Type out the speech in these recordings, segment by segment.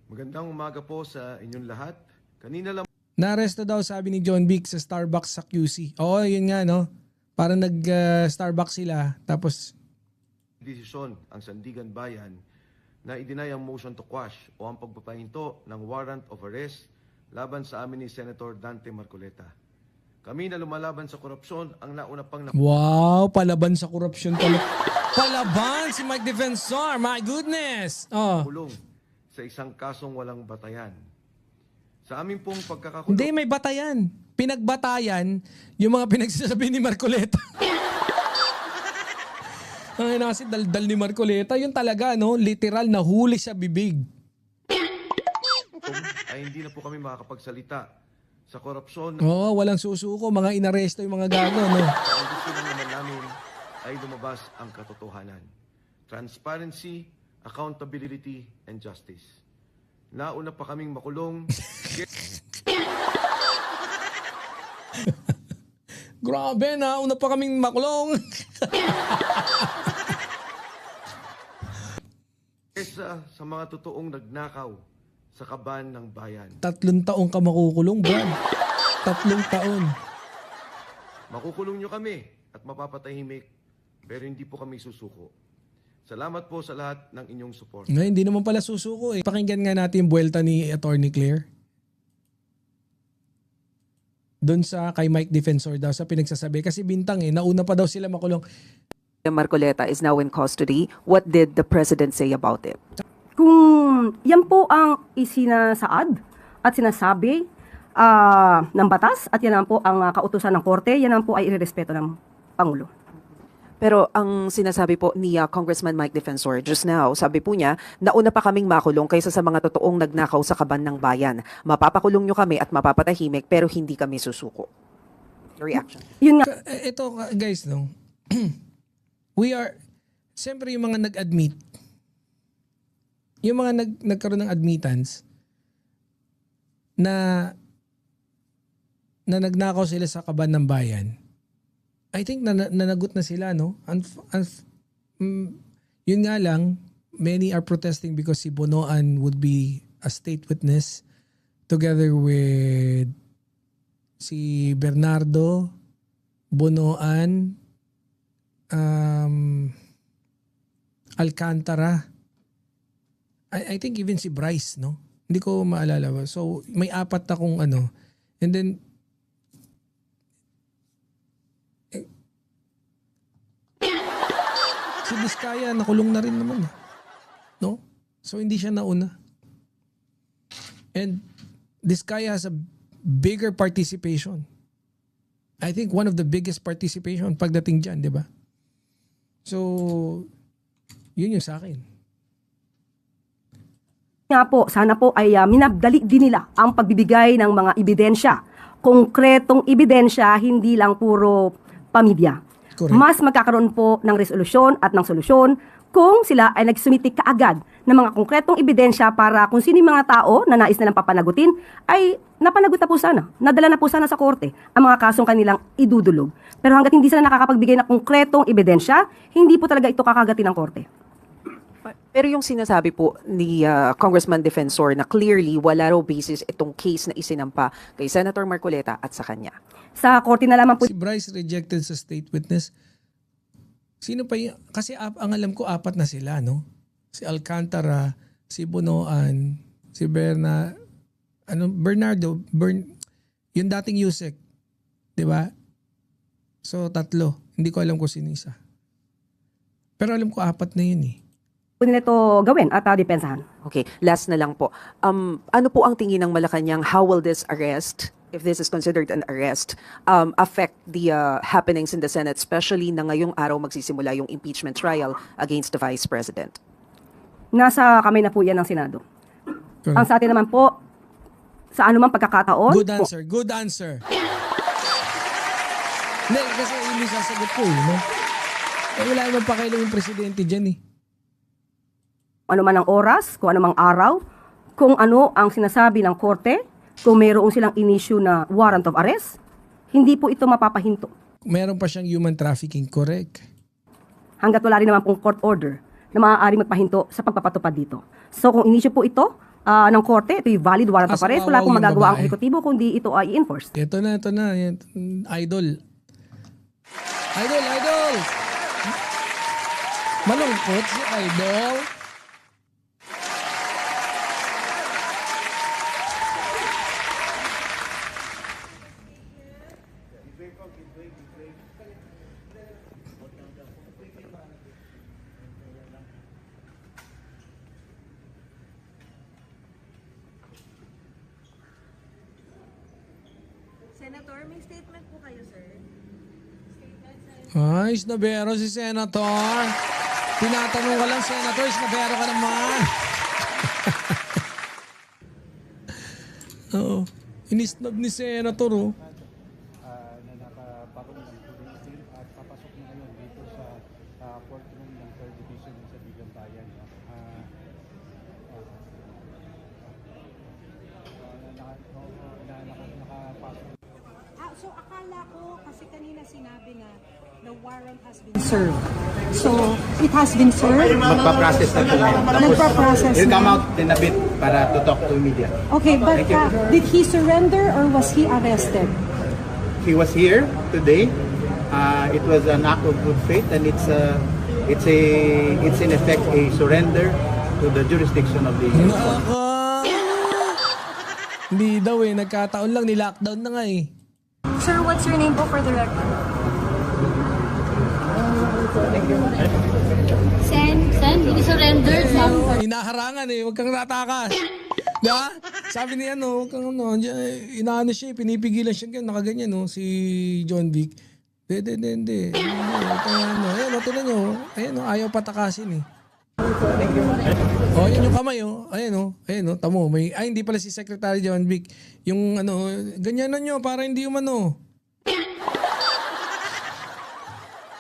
Magandang umaga po sa inyong lahat. Kanina lang Naaresto daw sabi ni John Vic sa Starbucks sa QC. Oo, yun nga no. Parang nag-Starbucks sila tapos desisyon ang Sandigan Bayan na i-deny ang motion to quash o ang pagpapahinto ng warrant of arrest laban sa amin ni Senator Dante Marcoleta. Kami na lumalaban sa korupsyon ang nauna pang wow, palaban sa korupsyon talaga. Palaban si Mike Defensor. My goodness. Oh. nakulong sa isang kasong walang batayan. Sa amin pong pagkakakulong, Hindi, may batayan. Pinagbatayan yung mga pinagsasabi ni Marcoleta. Ang kasi daldal ni Marcoleta, yun talaga, no? Literal, nahuli sa bibig. ay hindi na po kami makakapagsalita sa korupsyon. Oo, walang susuko. Mga inaresto yung mga gago, no? Ang gusto lang naman namin ay lumabas ang katotohanan. Transparency, accountability, and justice. Nauna pa kaming makulong. Grabe na, una pa kaming makulong. Kesa sa mga totoong nagnakaw sa kaban ng bayan. 3 taong ka makukulong, Brad. 3 taon. Makukulong nyo kami at mapapatahimik, pero hindi po kami susuko. Salamat po sa lahat ng inyong support. Ngayon, hindi naman pala susuko eh. Pakinggan nga natin yung buwelta ni Attorney Claire. Doon sa kay Mike Defensor daw sa pinagsasabi. Kasi bintang eh, nauna pa daw sila makulong. Marcoleta is now in custody. What did the president say about it? Kung yan po ang isinasaad at sinasabi ng batas at yan po ang kautusan ng korte, yan po ay irerespeto ng Pangulo. Pero ang sinasabi po ni Congressman Mike Defensor just now, sabi po niya, nauna pa kaming makulong kaysa sa mga totoong nagnakaw sa kaban ng bayan. Mapapakulong nyo kami at mapapatahimik pero hindi kami susuko. Your reaction? Yun nga, Ito guys, no? We are, siyempre yung mga nag-admit, yung mga nagkaroon ng admittance na nagnakaw sila sa kaban ng bayan, I think nanagot na sila, no? Yun nga lang, many are protesting because si Bonoan would be a state witness together with si Bernardo, Bonoan, Alcantara. I think even si Bryce, no? Hindi ko maalala ba. So, may 4 akong ano. And then, si Vizcaya, nakulong na rin naman. No? So, hindi siya nauna. And Vizcaya has a bigger participation. I think one of the biggest participation pagdating dyan, di ba? So, yun yung sa akin. nga po, sana po ay minabdali din nila ang pagbibigay ng mga ebidensya. Konkretong ebidensya, hindi lang puro pamilya. Correct. Mas magkakaroon po ng resolusyon at ng solusyon kung sila ay nagsumitik kaagad ng mga konkretong ebidensya para kung sino yung mga tao na nais nilang papanagutin ay napanagot na po sana, nadala na po sana sa korte ang mga kasong kanilang idudulog. Pero hanggat hindi sila nakakapagbigay ng konkretong ebidensya, hindi po talaga ito kakagatin ng korte. Pero yung sinasabi po ni Congressman Defensor na clearly wala raw basis itong case na isinampa kay Senator Marcoleta at sa kanya. Sa korte na lamang po Si Bryce rejected sa state witness. Sino pa yung, kasi ang alam ko 4 na sila, no? Si Alcantara, si Bonoan, si Bernardo, yung dating Yusek. Di ba? So 3. Hindi ko alam kung sino isa. Pero alam ko 4 na yun eh. nila ito gawin at depensahan. Okay, last na lang po. Ano po ang tingin ng Malacanang? How will this arrest, if this is considered an arrest, affect the happenings in the Senate, especially na ngayong araw magsisimula yung impeachment trial against the Vice President? Nasa kamay na po yan ng Senado. Correct. Ang sa atin naman po, sa anumang pagkakataon, Good answer. Good answer. Hindi, kasi yun yung sasagot ko eh, no? Eh, wala naman pakailan yung presidente dyan eh. ano man ang oras, kung ano mang araw, kung ano ang sinasabi ng korte, kung mayroong silang in-issue na warrant of arrest, hindi po ito mapapahinto. Meron pa siyang human trafficking, correct? Hanggat wala rin naman pong court order na maaaring magpahinto sa pagpapatupad dito. So kung in-issue po ito, ng korte. Ito yung valid warrant of Kaso arrest. Wala kawaw akong yung magagawa ang babae. ehekutibo kundi ito ay i-enforce. Ito na. Yan, idol. Idol! Malungkot si Idol. Senator, may statement po kayo, sir. Ay, isnabero si Senator. Tinatanong ka lang, Senator, isnabero ka naman. Oo. Inisnab ni Senator, oh. Na nakaparong ng police at papasok na ngayon dito sa courtroom ng 3rd Division sa Bigang Bayan. Nakapasok. So akala ko kasi kanina sinabi na the warrant has been served. So it has been served. Magpa-process na po ngayon. Nagpa-process He'll come na. out in a bit para to talk to media. Okay, but did he surrender or was he arrested? He was here today. It was an act of good faith and it's in effect a surrender to the jurisdiction of the Naka. Hindi daw eh. Nagkataon lang. Ni-lockdown na nga eh. Sir, what's your name po for the record? Sen, he surrendered, Sen. Hinaharangan eh. Huwag kang tatakas. Diba? Sabi niya, no, huwag kang ano, inaano siya, pinipigilan siya, nakaganyan, no, si John Vic. Hindi. Kaya ano, ayan, o, tinan nyo, ayan, o, ayaw patakasin eh. Oh, yan yung kamay, oh. Ayan, tamo, may, hindi pala si Secretary John Vic. Yung, ano, ganyanan nyo, para hindi yung, ano,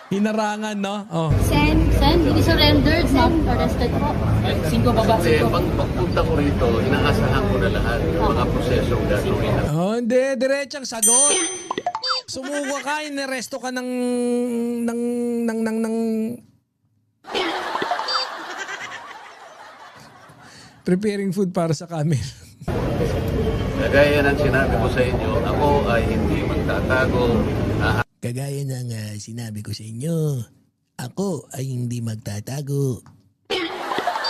hinarangan, no? Oh. Sen, he surrendered, Sen. Arrested po. Kasi pagpunta ko rito, inaasahan ko na lahat ng mga prosesong gagawin. Oh, hindi, diretsang sagot. Sumuko ka, iniresto ka ng preparing food para sa camel. Kagaya ng sinabi ko sa inyo, ako ay hindi magtatago. Kagaya ng sinabi ko sa inyo, ako ay hindi magtatago.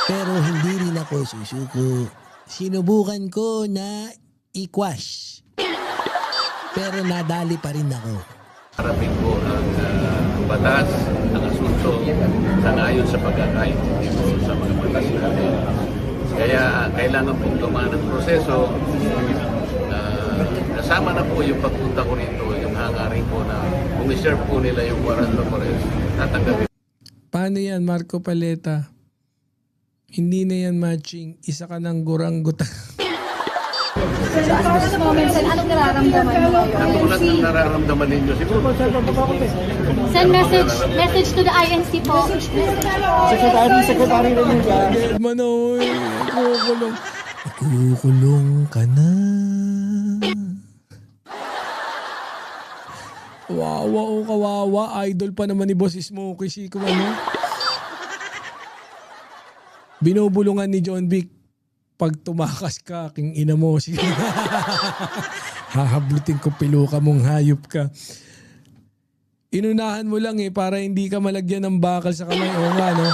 Pero hindi rin ako susuko. Sinubukan ko na i-quash. Pero nadali pa rin ako. Harapin ko ang batas, ang asunto, sangayon sa pagkakaintindi sa mga batas natin. Kaya kailangan pong dumaan ng proseso. Kasama na po yung pagpunta ko rito, yung hangarin ko na kung i-serve po nila yung warrant of arrest, tatanggapin. Paano yan, Marco Paleta? Hindi na yan matching. Isa ka ng gurang-guta. At this moment, Sen, anong nararamdaman mo ngayon? Katulad ng nararamdaman ninyo siguro. Sen, message to the INC po. Secretary rin yung Manoy, kukulong. Kukulong ka na. Wawa o kawawa. Idol pa naman ni Boss Smokey si ano. Binubulungan ni John Vic. Pag tumakas ka, king ina mo. Hahablutin ko piluka mong hayop ka. Inunahan mo lang para hindi ka malagyan ng bakal sa kamay. O nga, no?